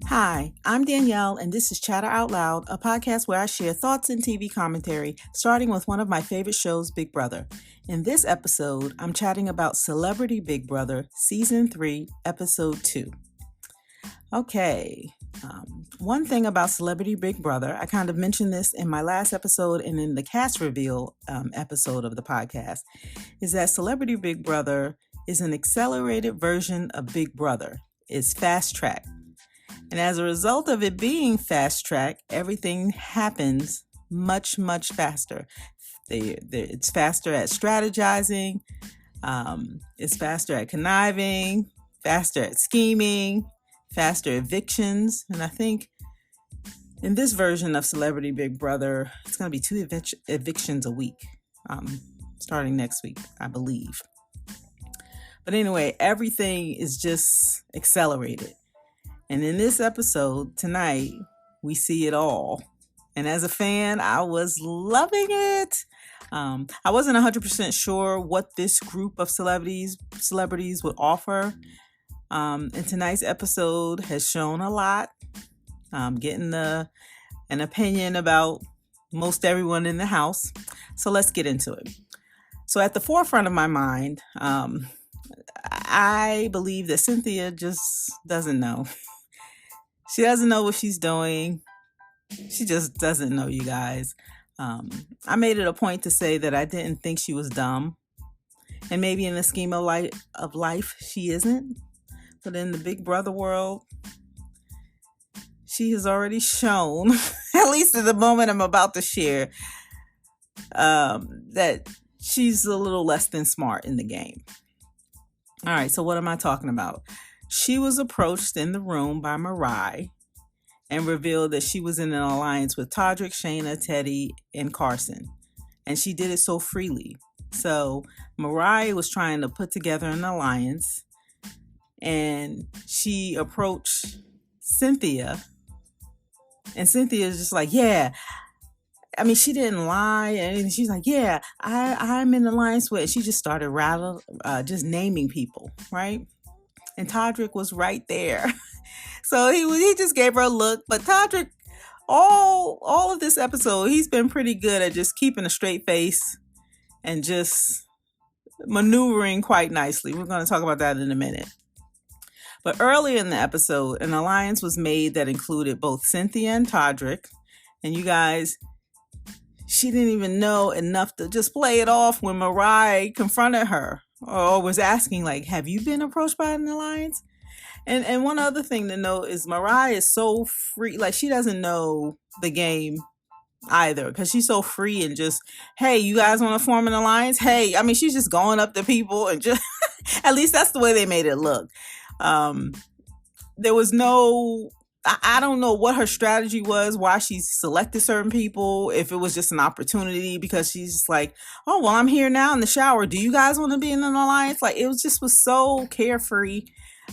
Hi, I'm Danielle, and this is Chatter Out Loud, a podcast where I share thoughts and TV commentary, starting with one of my favorite shows, Big Brother. In this episode, I'm chatting about Celebrity Big Brother, Season 3, Episode 2. Okay, one thing about Celebrity Big Brother, I kind of mentioned this in my last episode and in the cast reveal episode of the podcast, is that Celebrity Big Brother is an accelerated version of Big Brother. It's fast track. And as a result of it being fast track, everything happens much, much faster. It's faster at strategizing. It's faster at conniving, faster at scheming, faster evictions. And I think in this version of Celebrity Big Brother, it's going to be 2 evictions a week, starting next week, I believe. But anyway, everything is just accelerated. And in this episode tonight, we see it all. And as a fan, I was loving it. I wasn't 100% sure what this group of celebrities would offer. And tonight's episode has shown a lot. Getting an opinion about most everyone in the house. So let's get into it. So at the forefront of my mind, I believe that Cynthia just doesn't know. She doesn't know what she's doing. She just doesn't know, you guys. I made it a point to say that I didn't think she was dumb. And maybe in the scheme of life, she isn't. But in the Big Brother world, she has already shown, at least at the moment I'm about to share, that she's a little less than smart in the game. All right, so what am I talking about? She was approached in the room by Mariah and revealed that she was in an alliance with Todrick, Shayna, Teddy, and Carson. And she did it so freely. So Mariah was trying to put together an alliance, and she approached Cynthia. And Cynthia is just like, yeah. I mean, she didn't lie. And she's like, yeah, I'm in alliance with. And she just started just naming people, right? And Todrick was right there. So he just gave her a look. But Todrick, all of this episode, he's been pretty good at just keeping a straight face and just maneuvering quite nicely. We're going to talk about that in a minute. But earlier in the episode, an alliance was made that included both Cynthia and Todrick. And you guys, she didn't even know enough to just play it off when Mariah confronted her. Or was asking, like, have you been approached by an alliance? And one other thing to note is Mariah is so free. Like, she doesn't know the game either. Because she's so free and just, hey, you guys want to form an alliance? Hey, I mean, she's just going up to people and just, at least that's the way they made it look. There was no, I don't know what her strategy was, why she selected certain people, if it was just an opportunity because she's just like, oh, well, I'm here now in the shower. Do you guys want to be in an alliance? Like, it was so carefree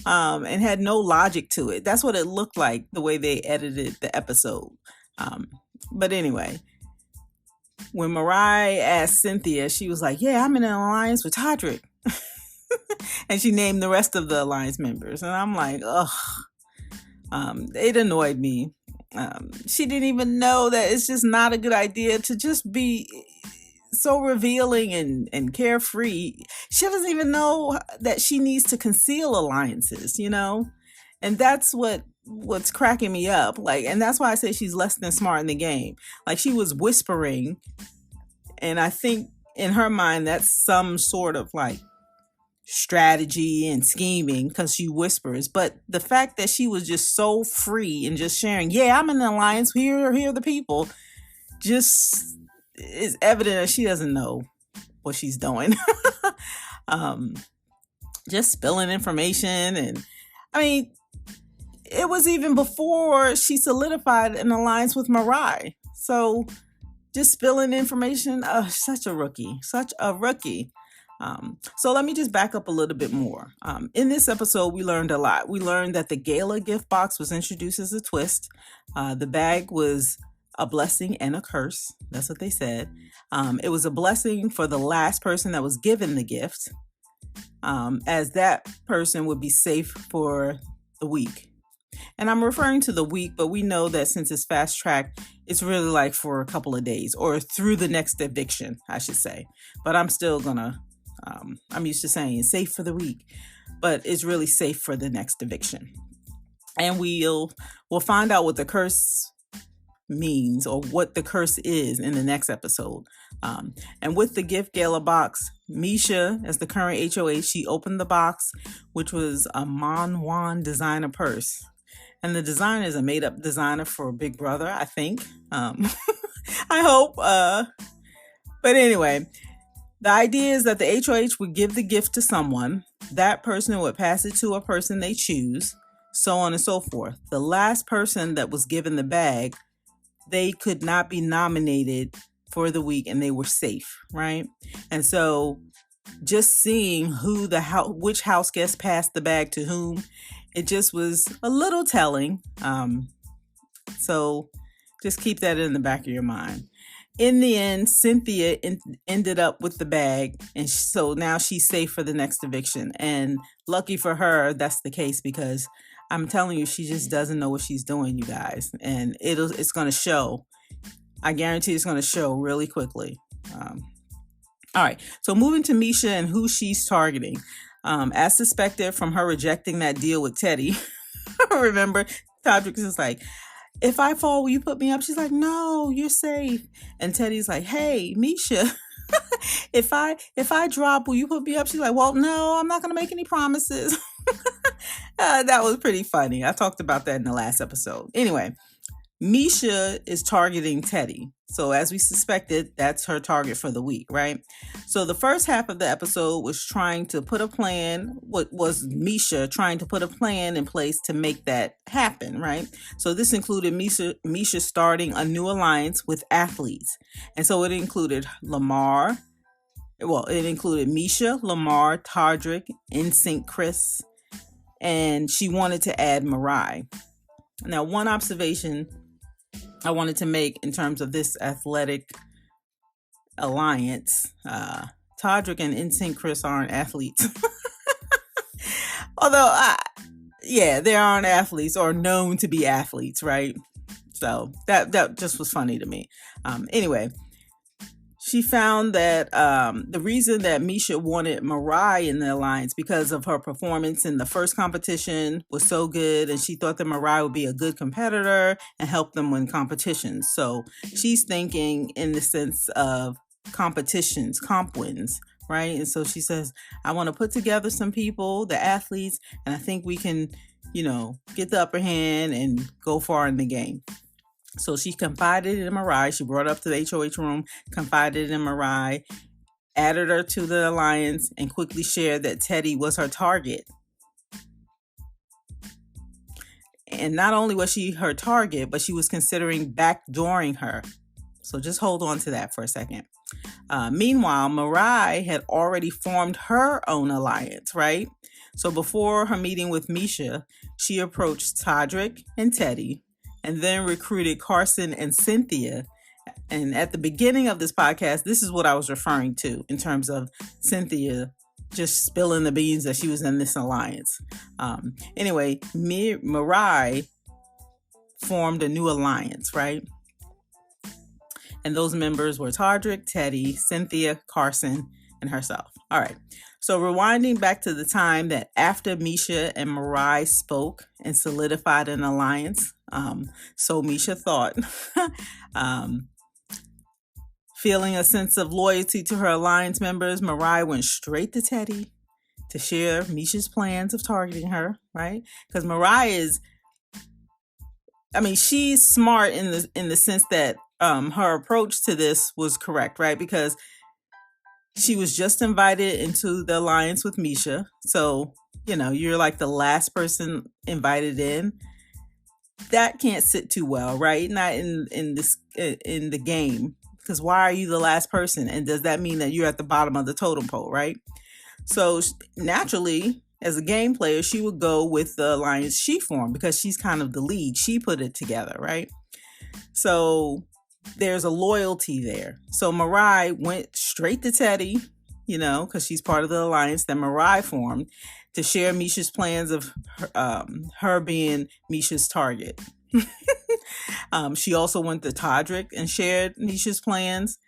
and had no logic to it. That's what it looked like, the way they edited the episode. But anyway, when Mariah asked Cynthia, she was like, yeah, I'm in an alliance with Todrick. And she named the rest of the alliance members. And I'm like, ugh. It annoyed me. She didn't even know that it's just not a good idea to just be so revealing and carefree. She doesn't even know that she needs to conceal alliances, you know? And that's what's cracking me up. Like, and that's why I say she's less than smart in the game. Like, she was whispering, and I think in her mind that's some sort of like strategy and scheming because she whispers. But the fact that she was just so free and just sharing, yeah, I'm in an alliance, here are the people, just is evident that she doesn't know what she's doing. Just spilling information. And I mean, it was even before she solidified an alliance with Mariah. So just spilling information, such a rookie. So let me just back up a little bit more. In this episode, we learned a lot. We learned that the gala gift box was introduced as a twist. The bag was a blessing and a curse. That's what they said. It was a blessing for the last person that was given the gift, as that person would be safe for the week. And I'm referring to the week, but we know that since it's fast track, it's really like for a couple of days or through the next eviction, I should say. But I'm still gonna, I'm used to saying safe for the week, but it's really safe for the next eviction. And we'll find out what the curse means or what the curse is in the next episode. And with the gift gala box, Misha, as the current HOH, she opened the box, which was a Mon Juan designer purse. And the designer is a made-up designer for Big Brother, I think. I hope. But anyway, the idea is that the HOH would give the gift to someone. That person would pass it to a person they choose, so on and so forth. The last person that was given the bag, they could not be nominated for the week and they were safe, right? And so just seeing which house guest passed the bag to whom, it just was a little telling. So just keep that in the back of your mind. In the end, Cynthia ended up with the bag, and so now she's safe for the next eviction. And lucky for her, that's the case, because I'm telling you, she just doesn't know what she's doing, you guys. And it's going to show. I guarantee it's going to show really quickly. All right, so moving to Misha and who she's targeting. As suspected from her rejecting that deal with Teddy. Remember, Todrick is like, if I fall, will you put me up? She's like, no, you're safe. And Teddy's like, hey, Misha, if I drop, will you put me up? She's like, well, no, I'm not going to make any promises. That was pretty funny. I talked about that in the last episode. Anyway, Misha is targeting Teddy. So as we suspected, that's her target for the week, right? So the first half of the episode was trying to put a plan. What was Misha trying to put a plan in place to make that happen, right? So this included Misha starting a new alliance with athletes. And so it included Lamar. Well, it included Misha, Lamar, Todrick, NSYNC Chris, and she wanted to add Mariah. Now, one observation I wanted to make in terms of this athletic alliance, Todrick and NSYNC Chris aren't athletes. Although, they aren't athletes or known to be athletes, right? So that just was funny to me. Anyway, she found that the reason that Misha wanted Mariah in the alliance because of her performance in the first competition was so good, and she thought that Mariah would be a good competitor and help them win competitions. So she's thinking in the sense of competitions, comp wins, right? And so she says, I want to put together some people, the athletes, and I think we can, get the upper hand and go far in the game. So she confided in Mariah. She brought her up to the HOH room, confided in Mariah, added her to the alliance, and quickly shared that Teddy was her target. And not only was she her target, but she was considering backdooring her. So just hold on to that for a second. Meanwhile, Mariah had already formed her own alliance, right? So before her meeting with Misha, she approached Todrick and Teddy, and then recruited Carson and Cynthia. And at the beginning of this podcast, this is what I was referring to in terms of Cynthia just spilling the beans that she was in this alliance. Anyway, Mariah formed a new alliance, right? And those members were Todrick, Teddy, Cynthia, Carson, and herself. All right. So rewinding back to the time that after Misha and Mariah spoke and solidified an alliance, so Misha thought, feeling a sense of loyalty to her alliance members, Mariah went straight to Teddy to share Misha's plans of targeting her, right? Because Mariah she's smart in the sense that her approach to this was correct, right? Because she was just invited into the alliance with Misha. So, you're like the last person invited in. That can't sit too well, right? Not in the game. Because why are you the last person? And does that mean that you're at the bottom of the totem pole, right? So naturally, as a game player, she would go with the alliance she formed because she's kind of the lead. She put it together, right? So there's a loyalty there. So Mariah went straight to Teddy because she's part of the alliance that Mariah formed to share Misha's plans of her being Misha's target. She also went to Todrick and shared Misha's plans.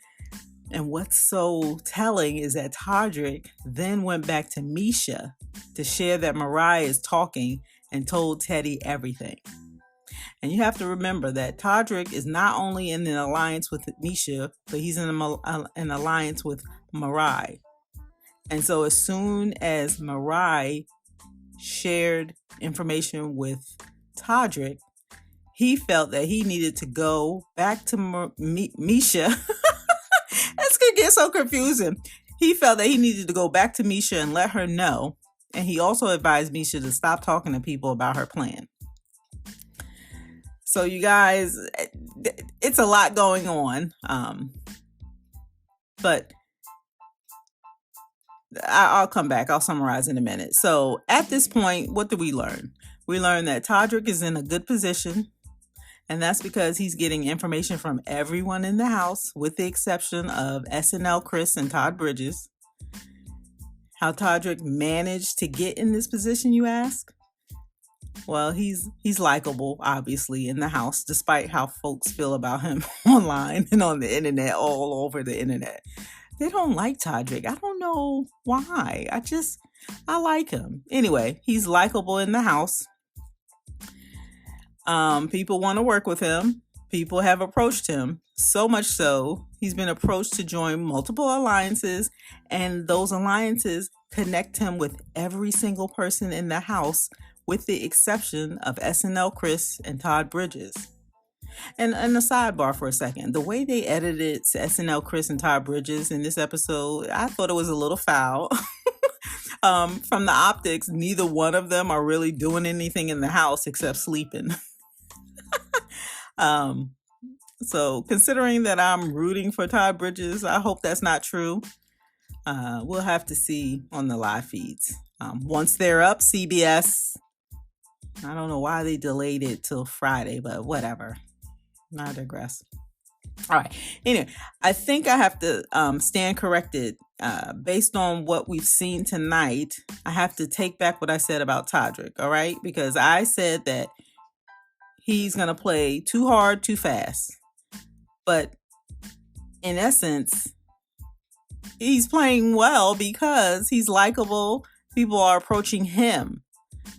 And what's so telling is that Todrick then went back to Misha to share that Mariah is talking and told Teddy everything. And you have to remember that Todrick is not only in an alliance with Misha, but he's in an alliance with Mariah. And so as soon as Mariah shared information with Todrick, he felt that he needed to go back to Misha. This could get so confusing. He felt that he needed to go back to Misha and let her know. And he also advised Misha to stop talking to people about her plan. So you guys, it's a lot going on. But I'll come back. I'll summarize in a minute. So at this point, what do we learn? We learn that Todrick is in a good position. And that's because he's getting information from everyone in the house, with the exception of SNL Chris and Todd Bridges. How Todrick managed to get in this position, you ask? Well, he's likable, obviously, in the house, despite how folks feel about him online and on the internet, all over the internet. They don't like Todrick. I don't know why. I like him. Anyway, he's likable in the house. People want to work with him. People have approached him. So much so, he's been approached to join multiple alliances, and those alliances connect him with every single person in the house, with the exception of SNL Chris and Todd Bridges. And a sidebar for a second, the way they edited SNL Chris and Todd Bridges in this episode, I thought it was a little foul. From the optics, neither one of them are really doing anything in the house except sleeping. So considering that I'm rooting for Todd Bridges, I hope that's not true. We'll have to see on the live feeds. Once they're up, CBS, I don't know why they delayed it till Friday, but whatever. I digress. All right. Anyway, I think I have to stand corrected. Based on what we've seen tonight, I have to take back what I said about Todrick, all right? Because I said that he's going to play too hard, too fast. But in essence, he's playing well because he's likable. People are approaching him,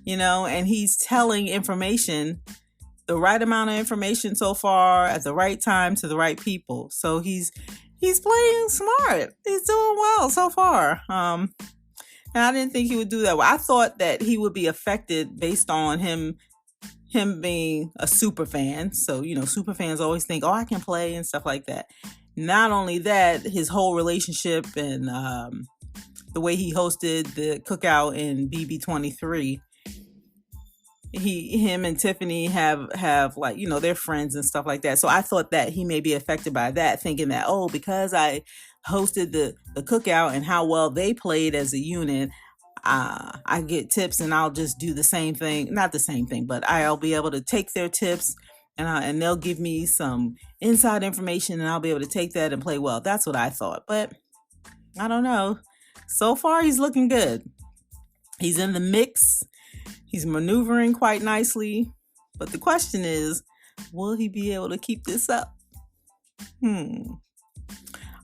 and he's telling information, the right amount of information so far at the right time to the right people. So he's playing smart. He's doing well so far. And I didn't think he would do that well. I thought that he would be affected based on him being a super fan. So, super fans always think, I can play and stuff like that. Not only that, his whole relationship and the way he hosted the cookout in BB23, him and Tiffany have they're friends and stuff like that. So I thought that he may be affected by that, thinking that, because I hosted the cookout and how well they played as a unit, I get tips and I'll just do the same thing. Not the same thing, but I'll be able to take their tips and they'll give me some inside information and I'll be able to take that and play well. That's what I thought. But I don't know. So far, he's looking good. He's in the mix. He's maneuvering quite nicely. But the question is, will he be able to keep this up? All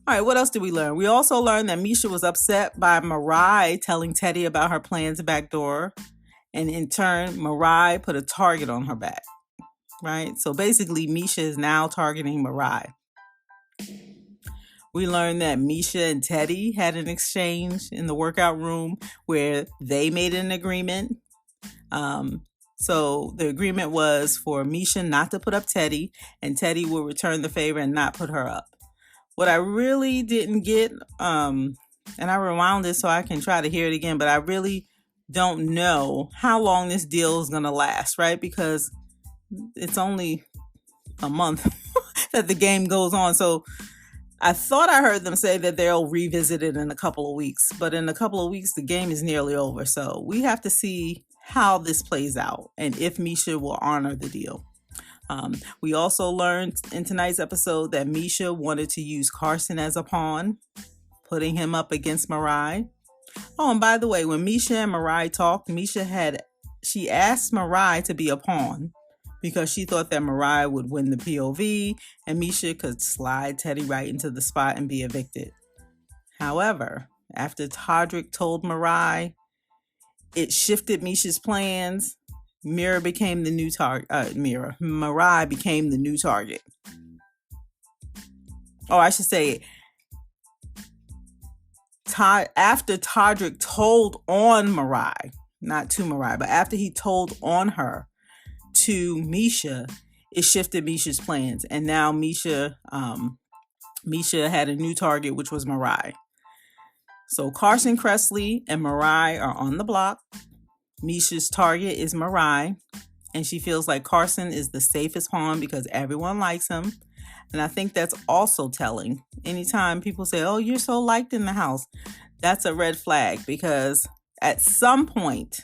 right, what else did we learn? We also learned that Misha was upset by Mariah telling Teddy about her plans backdoor. And in turn, Mariah put a target on her back. Right? So basically, Misha is now targeting Mariah. We learned that Misha and Teddy had an exchange in the workout room where they made an agreement. So the agreement was for Misha not to put up Teddy, and Teddy will return the favor and not put her up. What I really didn't get, and I rewound it so I can try to hear it again, but I really don't know how long this deal is going to last, right? Because it's only a month that the game goes on. So I thought I heard them say that they'll revisit it in a couple of weeks, but in a couple of weeks, the game is nearly over. So we have to see how this plays out and if Misha will honor the deal. We also learned in tonight's episode that Misha wanted to use Carson as a pawn, putting him up against Mariah. Oh, and by the way, when Misha and Mariah talked, she asked Mariah to be a pawn because she thought that Mariah would win the POV and Misha could slide Teddy right into the spot and be evicted. However, after Todrick told Mariah, it shifted Misha's plans. Mariah became the new target. Oh, I should say, after Todrick told on Mariah, not to Mariah, but after he told on her to Misha, it shifted Misha's plans. And now Misha had a new target, which was Mariah. So Carson Kressley and Mariah are on the block. Misha's target is Mariah, and she feels like Carson is the safest pawn because everyone likes him. And I think that's also telling. Anytime people say, oh, you're so liked in the house, that's a red flag because at some point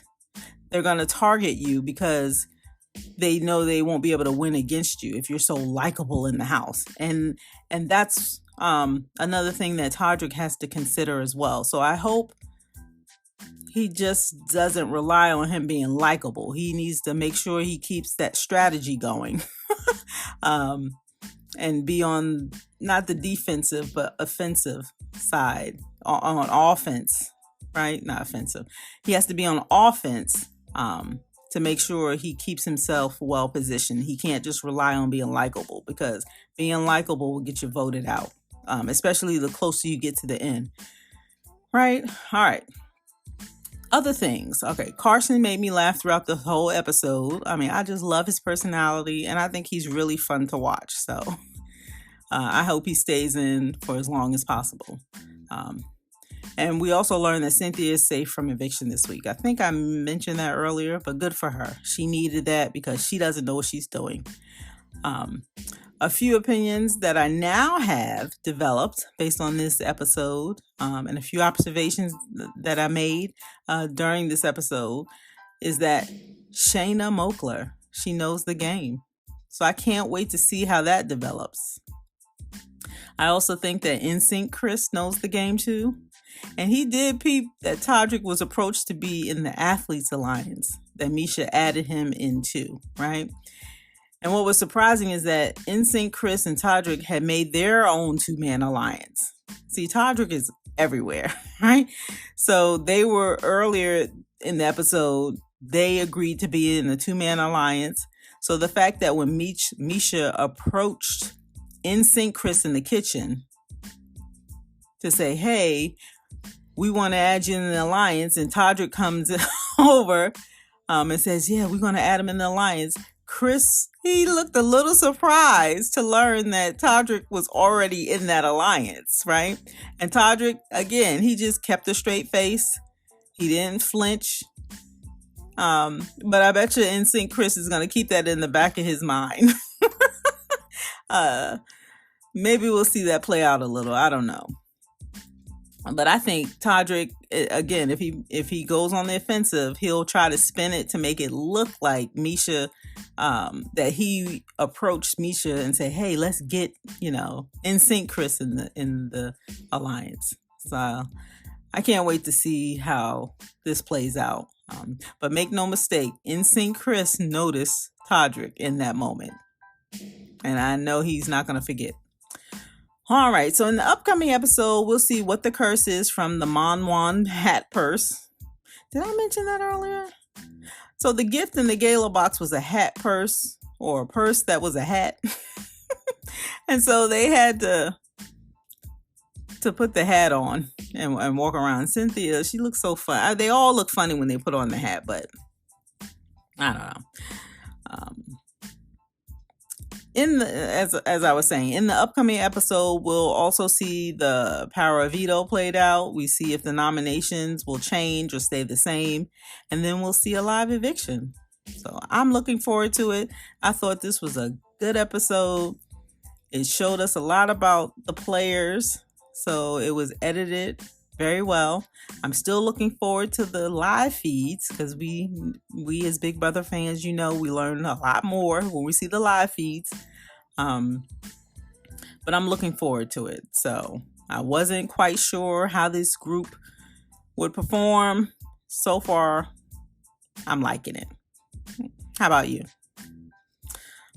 they're going to target you because they know they won't be able to win against you if you're so likable in the house. And that's another thing that Todrick has to consider as well. So I hope he just doesn't rely on him being likable. He needs to make sure he keeps that strategy going and be on not the defensive, but offensive side on offense, right? Not offensive. He has to be on offense to make sure he keeps himself well positioned. He can't just rely on being likable because being likable will get you voted out, especially the closer you get to the end. Right? All right. Other things. Okay, Carson made me laugh throughout the whole episode. I mean, I just love his personality, and I think he's really fun to watch. So I hope he stays in for as long as possible. And we also learned that Cynthia is safe from eviction this week. I think I mentioned that earlier, but good for her. She needed that because she doesn't know what she's doing. A few opinions that I now have developed based on this episode and a few observations that I made during this episode is that Shayna Moakler, she knows the game. So I can't wait to see how that develops. I also think that NSYNC Chris knows the game too. And he did peep that Todrick was approached to be in the Athletes Alliance that Misha added him into, right? And what was surprising is that NSYNC Chris and Todrick had made their own two-man alliance. See, Todrick is everywhere, right? So they were earlier in the episode, they agreed to be in a two-man alliance. So the fact that when Misha approached NSYNC Chris in the kitchen to say, hey, we want to add you in the alliance, and Todrick comes over and says, yeah, we're going to add him in the alliance. Chris, he looked a little surprised to learn that Todrick was already in that alliance, right? And Todrick, again, he just kept a straight face. He didn't flinch. But I bet you NSYNC Chris is going to keep that in the back of his mind. Maybe we'll see that play out a little. I don't know. But I think Todrick, again, if he goes on the offensive, he'll try to spin it to make it look like Misha, that he approached Misha and say, hey, let's get, NSYNC Chris in the alliance. So I can't wait to see how this plays out. But make no mistake, NSYNC Chris noticed Todrick in that moment. And I know he's not going to forget. All right, so in the upcoming episode, we'll see what the curse is from the Monwan hat purse. Did I mention that earlier? So the gift in the gala box was a hat purse, or a purse that was a hat. And so they had to put the hat on and walk around. Cynthia, she looks so fun. They all look funny when they put on the hat, but I don't know. As I was saying, in the upcoming episode, we'll also see the power of veto played out. We see if the nominations will change or stay the same. And then we'll see a live eviction. So I'm looking forward to it. I thought this was a good episode. It showed us a lot about the players. So it was edited very well. I'm still looking forward to the live feeds because we as Big Brother fans, we learn a lot more when we see the live feeds. But I'm looking forward to it. So I wasn't quite sure how this group would perform. So far, I'm liking it. How about you?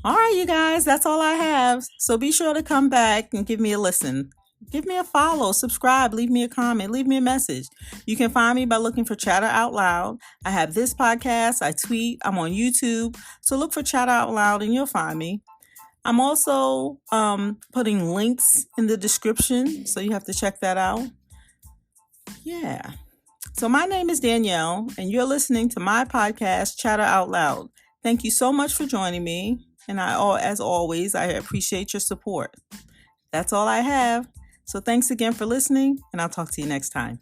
All right, you guys, that's all I have. So be sure to come back and give me a listen. Give me a follow, subscribe, leave me a comment, leave me a message. You can find me by looking for Chatter Out Loud. I have this podcast, I tweet, I'm on YouTube. So look for Chatter Out Loud and you'll find me. I'm also putting links in the description, so you have to check that out. Yeah. So my name is Danielle, and you're listening to my podcast, Chatter Out Loud. Thank you so much for joining me. And as always, I appreciate your support. That's all I have. So thanks again for listening, and I'll talk to you next time.